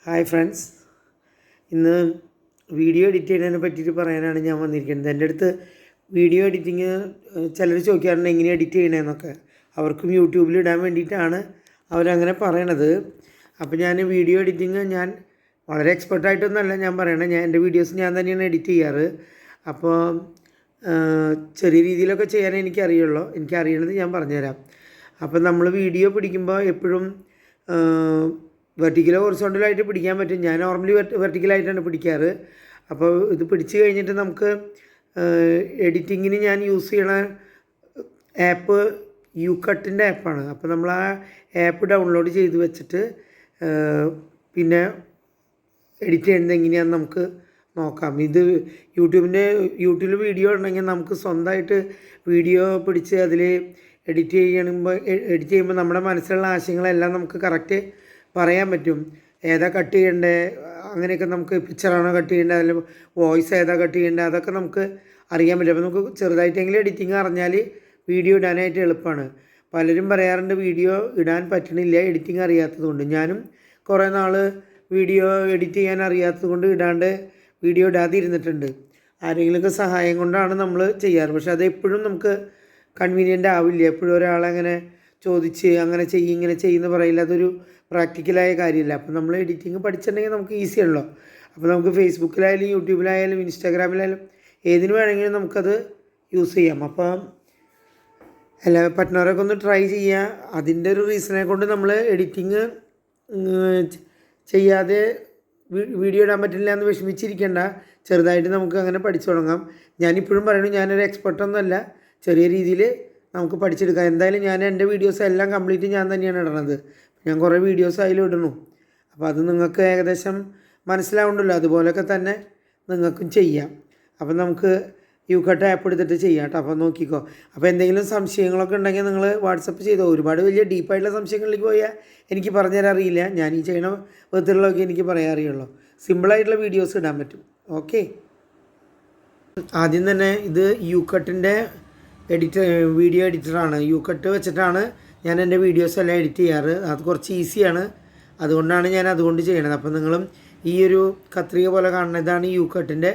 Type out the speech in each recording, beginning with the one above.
Hi friends, ഇന്ന് video edit ചെയ്യുന്നതിനെ പറ്റിയിട്ട് പറയാനാണ് ഞാൻ വന്നിരിക്കുന്നത്. എൻ്റെ അടുത്ത് വീഡിയോ എഡിറ്റിങ് ചിലർ ചോദിക്കാറുണ്ട് എങ്ങനെയാണ് എഡിറ്റ് ചെയ്യണമെന്നൊക്കെ. അവർക്കും യൂട്യൂബിൽ ഇടാൻ വേണ്ടിയിട്ടാണ് അവരങ്ങനെ പറയണത്. അപ്പോൾ ഞാൻ വീഡിയോ എഡിറ്റിങ് ഞാൻ വളരെ എക്സ്പെർട്ടായിട്ടൊന്നുമല്ല ഞാൻ പറയണത്. എൻ്റെ വീഡിയോസ് ഞാൻ തന്നെയാണ് എഡിറ്റ് ചെയ്യാറ്. അപ്പോൾ ചെറിയ രീതിയിലൊക്കെ ചെയ്യാനേ എനിക്കറിയുള്ളൂ. എനിക്കറിയണത് ഞാൻ പറഞ്ഞുതരാം. അപ്പോൾ നമ്മൾ വീഡിയോ പിടിക്കുമ്പോൾ എപ്പോഴും വെർട്ടിക്കലോ ഹൊറിസോണ്ടലായിട്ട് പിടിക്കാൻ പറ്റും. ഞാൻ നോർമലി വെർട്ടിക്കലായിട്ടാണ് പിടിക്കാറ്. അപ്പോൾ ഇത് പിടിച്ച് കഴിഞ്ഞിട്ട് നമുക്ക് എഡിറ്റിങ്ങിന് ഞാൻ യൂസ് ചെയ്യണ ആപ്പ് യൂകട്ടിൻ്റെ ആപ്പാണ്. അപ്പോൾ നമ്മൾ ആ ആപ്പ് ഡൗൺലോഡ് ചെയ്ത് വെച്ചിട്ട് പിന്നെ എഡിറ്റ് ചെയ്യുന്നത് എങ്ങനെയാണെന്ന് നമുക്ക് നോക്കാം. ഇത് യൂട്യൂബിൽ വീഡിയോ ഉണ്ടെങ്കിൽ നമുക്ക് സ്വന്തമായിട്ട് വീഡിയോ പിടിച്ച് അതിൽ എഡിറ്റ് ചെയ്യുമ്പോൾ നമ്മുടെ മനസ്സിലുള്ള ആശയങ്ങളെല്ലാം നമുക്ക് കറക്റ്റ് പറയാൻ പറ്റും. ഏതാ കട്ട് ചെയ്യേണ്ടത്, അങ്ങനെയൊക്കെ നമുക്ക് പിക്ചറാണോ കട്ട് ചെയ്യേണ്ടത്, അതിൽ വോയിസ് ഏതാ കട്ട് ചെയ്യേണ്ടത്, അതൊക്കെ നമുക്ക് അറിയാൻ പറ്റും. അപ്പോൾ നമുക്ക് ചെറുതായിട്ടെങ്കിലും എഡിറ്റിങ് അറിഞ്ഞാൽ വീഡിയോ ഇടാനായിട്ട് എളുപ്പമാണ്. പലരും പറയാറുണ്ട് വീഡിയോ ഇടാൻ പറ്റണില്ല എഡിറ്റിങ് അറിയാത്തതുകൊണ്ട്. ഞാനും കുറേ നാൾ വീഡിയോ എഡിറ്റ് ചെയ്യാൻ അറിയാത്തത് കൊണ്ട് വീഡിയോ ഇടാതെ ഇരുന്നിട്ടുണ്ട്. ആരെങ്കിലുമൊക്കെ സഹായം കൊണ്ടാണ് നമ്മൾ ചെയ്യാറ്. പക്ഷെ അത് എപ്പോഴും നമുക്ക് കൺവീനിയൻ്റ് ആവില്ല. എപ്പോഴും ഒരാളങ്ങനെ ചോദിച്ച് അങ്ങനെ ചെയ്യും ഇങ്ങനെ ചെയ്യുമെന്ന് പറയില്ല. അതൊരു പ്രാക്ടിക്കലായ കാര്യമില്ല. അപ്പോൾ നമ്മൾ എഡിറ്റിങ് പഠിച്ചിട്ടുണ്ടെങ്കിൽ നമുക്ക് ഈസിയാണല്ലോ. അപ്പോൾ നമുക്ക് ഫേസ്ബുക്കിലായാലും യൂട്യൂബിലായാലും ഇൻസ്റ്റാഗ്രാമിലായാലും ഏതിന് വേണമെങ്കിലും നമുക്കത് യൂസ് ചെയ്യാം. അപ്പോൾ പറ്റുന്നവരൊക്കെ ഒന്ന് ട്രൈ ചെയ്യുക. അതിൻ്റെ ഒരു റീസണെ കൊണ്ട് നമ്മൾ എഡിറ്റിങ് ചെയ്യാതെ വീഡിയോ ഇടാൻ പറ്റില്ല എന്ന് വിഷമിച്ചിരിക്കേണ്ട. ചെറുതായിട്ട് നമുക്ക് അങ്ങനെ പഠിച്ചു തുടങ്ങാം. ഞാനിപ്പോഴും പറയണു ഞാനൊരു എക്സ്പെർട്ടൊന്നുമല്ല. ചെറിയ രീതിയിൽ നമുക്ക് പഠിച്ചെടുക്കാം. എന്തായാലും ഞാൻ എൻ്റെ വീഡിയോസ് എല്ലാം കംപ്ലീറ്റ് ഞാൻ തന്നെയാണ് ഇടണത്. ഞാൻ കുറേ വീഡിയോസ് അതിലും ഇടണു. അപ്പോൾ അത് നിങ്ങൾക്ക് ഏകദേശം മനസ്സിലാവുണ്ടല്ലോ. അതുപോലെയൊക്കെ തന്നെ നിങ്ങൾക്കും ചെയ്യാം. അപ്പം നമുക്ക് യൂകട്ട് ആപ്പ് എടുത്തിട്ട് ചെയ്യാം കേട്ടോ. അപ്പോൾ നോക്കിക്കോ. അപ്പോൾ എന്തെങ്കിലും സംശയങ്ങളൊക്കെ ഉണ്ടെങ്കിൽ നിങ്ങൾ വാട്സപ്പ് ചെയ്തോ. ഒരുപാട് വലിയ ഡീപ്പായിട്ടുള്ള സംശയങ്ങളിലേക്ക് പോയാൽ എനിക്ക് പറഞ്ഞുതരാൻ അറിയില്ല. ഞാൻ ഈ ചെയ്യണ വിധത്തിലുള്ളതൊക്കെ എനിക്ക് പറയാൻ അറിയുള്ളൂ. സിമ്പിളായിട്ടുള്ള വീഡിയോസ് ഇടാൻ പറ്റും. ഓക്കെ, ആദ്യം തന്നെ ഇത് യൂകട്ടിൻ്റെ വീഡിയോ എഡിറ്ററാണ്. യൂകട്ട് വെച്ചിട്ടാണ് ഞാൻ എൻ്റെ വീഡിയോസ് എല്ലാം എഡിറ്റ് ചെയ്യാറ്. അത് കുറച്ച് ഈസിയാണ്. അതുകൊണ്ടാണ് ഞാൻ അതുകൊണ്ട് ചെയ്യണത്. അപ്പോൾ നിങ്ങളും ഈ ഒരു കത്രിക പോലെ കാണുന്ന ഇതാണ് യൂകട്ടിൻ്റെ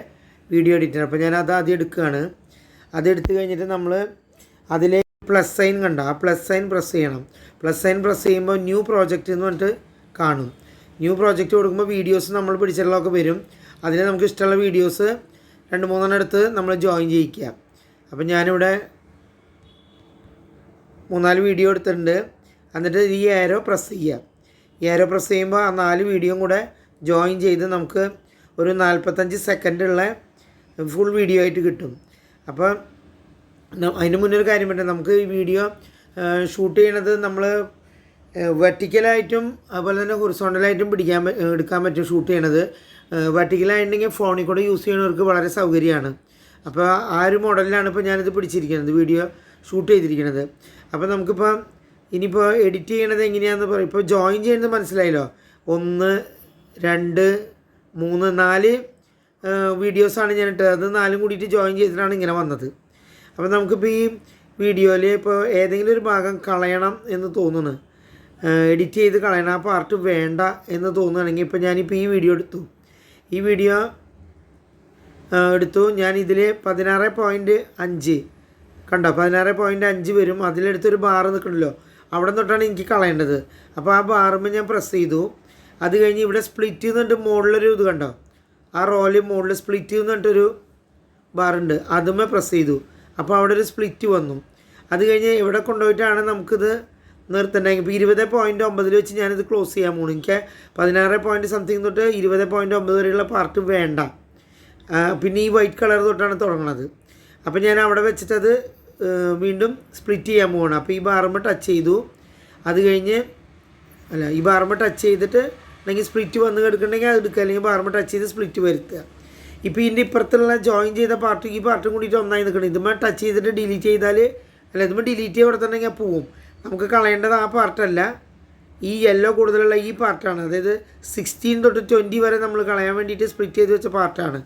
വീഡിയോ എഡിറ്റർ. അപ്പോൾ ഞാൻ അത് ആദ്യം എടുക്കുകയാണ്. അതെടുത്ത് കഴിഞ്ഞിട്ട് നമ്മൾ അതിലെ പ്ലസ് സൈൻ കണ്ട ആ പ്ലസ് സൈൻ പ്രസ് ചെയ്യണം. പ്ലസ് സൈൻ പ്രസ് ചെയ്യുമ്പോൾ ന്യൂ പ്രോജക്റ്റ് എന്ന് പറഞ്ഞിട്ട് കാണും. ന്യൂ പ്രോജക്റ്റ് കൊടുക്കുമ്പോൾ വീഡിയോസ് നമ്മൾ പിടിച്ചിട്ടുള്ളതൊക്കെ വരും. അതിൽ നമുക്ക് ഇഷ്ടമുള്ള വീഡിയോസ് 2-3 എടുത്ത് നമ്മൾ ജോയിൻ ചെയ്യിക്കുക. അപ്പം ഞാനിവിടെ 3-4 വീഡിയോ എടുത്തിട്ടുണ്ട്. എന്നിട്ട് ഈ ഏരോ പ്രസ് ചെയ്യുക. ഈ ഏരോ പ്രസ് ചെയ്യുമ്പോൾ ആ 4 വീഡിയോയും കൂടെ ജോയിൻ ചെയ്ത് നമുക്ക് ഒരു 45 സെക്കൻഡുള്ള ഫുൾ വീഡിയോ ആയിട്ട് കിട്ടും. അപ്പോൾ അതിന് മുന്നേ ഒരു കാര്യം പറ്റും. നമുക്ക് ഈ വീഡിയോ ഷൂട്ട് ചെയ്യണത് നമ്മൾ വെർട്ടിക്കലായിട്ടും അതുപോലെ തന്നെ ഹൊറിസോണ്ടലായിട്ടും എടുക്കാൻ പറ്റും. ഷൂട്ട് ചെയ്യണത് വെർട്ടിക്കലായിട്ടുണ്ടെങ്കിൽ ഫോണിൽ കൂടെ യൂസ് ചെയ്യുന്നവർക്ക് വളരെ സൗകര്യമാണ്. അപ്പോൾ ആ ഒരു മോഡലിലാണ് ഇപ്പോൾ ഞാനിത് പിടിച്ചിരിക്കുന്നത്, വീഡിയോ ഷൂട്ട് ചെയ്തിരിക്കുന്നത്. അപ്പോൾ നമുക്കിപ്പോൾ ഇനിയിപ്പോൾ എഡിറ്റ് ചെയ്യണത് എങ്ങനെയാണെന്ന് പറയും. ഇപ്പോൾ ജോയിൻ ചെയ്യുന്നത് മനസ്സിലായല്ലോ. 1, 2, 3, 4 വീഡിയോസാണ് ഞാൻ ഇട്ടത്. അത് 4 കൂടിയിട്ട് ജോയിൻ ചെയ്തിട്ടാണ് ഇങ്ങനെ വന്നത്. അപ്പോൾ നമുക്കിപ്പോൾ ഈ വീഡിയോയിൽ ഇപ്പോൾ ഏതെങ്കിലും ഒരു ഭാഗം കളയണം എന്ന് തോന്നുന്നു, എഡിറ്റ് ചെയ്ത് കളയണം, ആ പാർട്ട് വേണ്ട എന്ന് തോന്നുകയാണെങ്കിൽ ഇപ്പോൾ ഞാനിപ്പോൾ ഈ വീഡിയോ എടുത്തു. ഞാൻ ഇതിൽ 16.5 കണ്ടോ, 16.5 വരും. അതിലെടുത്തൊരു ബാറ് നിൽക്കണമല്ലോ, അവിടെ തൊട്ടാണ് എനിക്ക് കളയേണ്ടത്. അപ്പോൾ ആ ബാറുമ്പോൾ ഞാൻ പ്രസ് ചെയ്തു. അത് കഴിഞ്ഞ് ഇവിടെ സ്പ്ലിറ്റ് ചെയ്യുന്നുണ്ട്. മുകളിലൊരു ഇത് കണ്ടോ, ആ റോല് മുകളിൽ സ്പ്ലിറ്റ് ചെയ്യുന്നിട്ടൊരു ബാറുണ്ട്, അതുമേ പ്രസ് ചെയ്തു. അപ്പോൾ അവിടെ ഒരു സ്പ്ലിറ്റ് വന്നു. അത് കഴിഞ്ഞ് ഇവിടെ കൊണ്ടുപോയിട്ടാണ് നമുക്കിത് നിർത്തേണ്ടത്. ഇപ്പോൾ 20.9 വെച്ച് ഞാനിത് ക്ലോസ് ചെയ്യാൻ പോകുന്നു. എനിക്ക് 16 സംതിങ് തൊട്ട് 20.9 വരെയുള്ള പാർട്ട് വേണ്ട. പിന്നെ ഈ വൈറ്റ് കളർ തൊട്ടാണ് തുടങ്ങുന്നത്. അപ്പോൾ ഞാൻ അവിടെ വെച്ചിട്ടത് വീണ്ടും സ്പ്ലിറ്റ് ചെയ്യാൻ പോകണം. അപ്പോൾ ഈ ബാറുമ്പോൾ ടച്ച് ചെയ്തു. അത് കഴിഞ്ഞ് ഈ ബാറുമ്പോൾ ടച്ച് ചെയ്തിട്ട് അല്ലെങ്കിൽ സ്പ്ലിറ്റ് വന്ന് കിടക്കുന്നുണ്ടെങ്കിൽ അത് എടുക്കുക, അല്ലെങ്കിൽ ബാറുമ്പോൾ ടച്ച് ചെയ്ത് സ്പ്ലിറ്റ് വരുത്തുക. ഇപ്പോൾ ഇതിൻ്റെ ഇപ്പുറത്തുള്ള ജോയിൻ ചെയ്ത പാർട്ട് ഈ പാർട്ടും കൂടിയിട്ട് ഒന്നായി നിൽക്കണം. ഇതുമ്പോൾ ടച്ച് ചെയ്തിട്ട് ഡിലീറ്റ് ചെയ്താൽ ഇതുമ്പോൾ ഡിലീറ്റ് ചെയ്ത് കൊടുത്തിട്ടുണ്ടെങ്കിൽ പോവും. നമുക്ക് കളയേണ്ടത് ആ പാർട്ടല്ല, ഈ യെല്ലോ കൂടുതലുള്ള ഈ പാർട്ടാണ്. അതായത് 16 തൊട്ട് 20 വരെ നമ്മൾ കളയാൻ വേണ്ടിയിട്ട് സ്പ്ലിറ്റ് ചെയ്ത് വെച്ച പാർട്ടാണ്.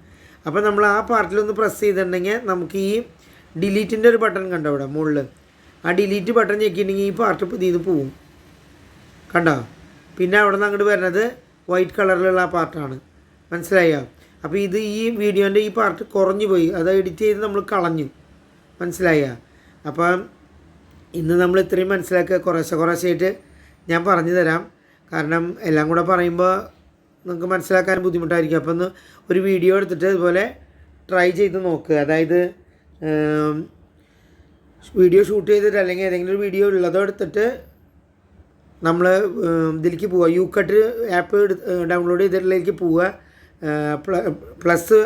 അപ്പോൾ നമ്മൾ ആ പാർട്ടിലൊന്ന് പ്രസ് ചെയ്തിട്ടുണ്ടെങ്കിൽ നമുക്ക് ഈ ഡിലീറ്റിൻ്റെ ഒരു ബട്ടൺ കണ്ടോ ഇവിടെ മുകളിൽ, ആ ഡിലീറ്റ് ബട്ടൺ ഞെക്കിയിട്ടുണ്ടെങ്കിൽ ഈ പാർട്ട് പുതിയത് പോവും. കണ്ടോ? പിന്നെ അവിടെ നിന്ന് അങ്ങോട്ട് വരുന്നത് വൈറ്റ് കളറിലുള്ള ആ പാർട്ടാണ്. മനസ്സിലായോ? അപ്പോൾ ഇത് ഈ വീഡിയോൻ്റെ ഈ പാർട്ട് കുറഞ്ഞു പോയി, അത് എഡിറ്റ് ചെയ്ത് നമ്മൾ കളഞ്ഞു. മനസ്സിലായോ? അപ്പം ഇന്ന് നമ്മൾ ഇത്രയും മനസ്സിലാക്കുക. കുറേശ്ശെയായിട്ട് ഞാൻ പറഞ്ഞു തരാം. കാരണം എല്ലാം കൂടെ പറയുമ്പോൾ നിങ്ങൾക്ക് മനസ്സിലാക്കാൻ ബുദ്ധിമുട്ടായിരിക്കും. അപ്പോൾ ഒന്ന് ഒരു വീഡിയോ എടുത്തിട്ട് ഇതുപോലെ ട്രൈ ചെയ്ത് നോക്കുക. അതായത് വീഡിയോ ഷൂട്ട് ചെയ്തിട്ട് അല്ലെങ്കിൽ ഏതെങ്കിലും ഒരു വീഡിയോ ഉള്ളതോ എടുത്തിട്ട് നമ്മൾ ഇതിലേക്ക് പോവുക, യൂക്കട്ട് ആപ്പ് ഡൗൺലോഡ് ചെയ്തിട്ടിലേക്ക് പോവുക, പ്ലസ്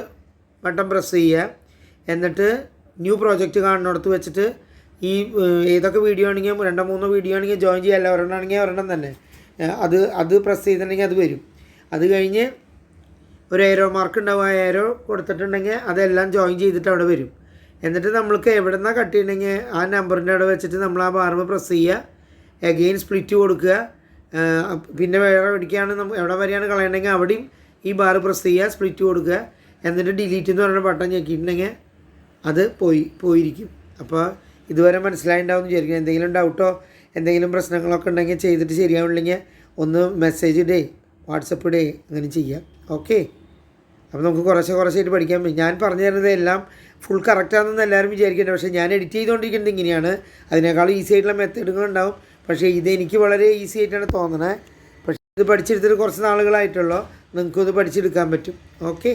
ബട്ടൺ പ്രസ് ചെയ്യുക, എന്നിട്ട് ന്യൂ പ്രോജക്റ്റ് കാണുന്നിടത്ത് വെച്ചിട്ട് ഈ ഏതൊക്കെ വീഡിയോ ആണെങ്കിൽ 2-3 വീഡിയോ ആണെങ്കിൽ ജോയിൻ ചെയ്യുക, അല്ല ഒരെണ്ണമാണെങ്കിൽ ഒരെണ്ണം തന്നെ അത് പ്രസ് ചെയ്തിട്ടുണ്ടെങ്കിൽ അത് വരും. അത് കഴിഞ്ഞ് ഒരു ഏരോ മാർക്ക് ഉണ്ടാവും, ആ ഏരോ കൊടുത്തിട്ടുണ്ടെങ്കിൽ അതെല്ലാം ജോയിൻ ചെയ്തിട്ട് അവിടെ വരും. എന്നിട്ട് നമ്മൾക്ക് എവിടെ നിന്നാണ് കട്ട് ചെയ്യണമെങ്കിൽ ആ നമ്പറിൻ്റെ അവിടെ വെച്ചിട്ട് നമ്മൾ ആ ബാർമ പ്രസ് ചെയ്യുക, എഗെയിൻ സ്പ്ലിറ്റ് കൊടുക്കുക, പിന്നെ വേറെ എവിടേക്കാണ് എവിടെ വരെയാണ് കളയണമെങ്കിൽ അവിടെയും ഈ ബാർ പ്രസ് ചെയ്യുക, സ്പ്ലിറ്റ് കൊടുക്കുക, എന്നിട്ട് ഡിലീറ്റ് എന്ന് പറയുന്ന ബട്ടൺ ഞെക്കിയിട്ടുണ്ടെങ്കിൽ അത് പോയിരിക്കും. അപ്പോൾ ഇതുവരെ മനസ്സിലായിട്ടുണ്ടാവും എന്ന് വിചാരിക്കും. എന്തെങ്കിലും ഡൗട്ടോ എന്തെങ്കിലും പ്രശ്നങ്ങളൊക്കെ ഉണ്ടെങ്കിൽ ചെയ്തിട്ട് ശരിയാവില്ലെങ്കിൽ ഒന്ന് മെസ്സേജ് ഇടേ, വാട്സപ്പ് ഇടേ, അങ്ങനെ ചെയ്യാം. ഓക്കെ, അപ്പോൾ നമുക്ക് കുറച്ചായിട്ട് പഠിക്കാൻ പറ്റും. ഞാൻ പറഞ്ഞു തരുന്നത് എല്ലാം ഫുൾ കറക്റ്റാണെന്ന് എല്ലാവരും വിചാരിക്കേണ്ടത്. പക്ഷേ ഞാൻ എഡിറ്റ് ചെയ്തുകൊണ്ടിരിക്കുന്നത് ഇങ്ങനെയാണ്. അതിനേക്കാളും ഈസി ആയിട്ടുള്ള മെത്തേഡുകളുണ്ടാവും. പക്ഷേ ഇതെനിക്ക് വളരെ ഈസി ആയിട്ടാണ് തോന്നണത്. പക്ഷേ ഇത് പഠിച്ചെടുത്തിട്ട് കുറച്ച് നാളുകളായിട്ടുള്ളൂ. നിങ്ങൾക്കും ഇത് പഠിച്ചെടുക്കാൻ പറ്റും. ഓക്കെ.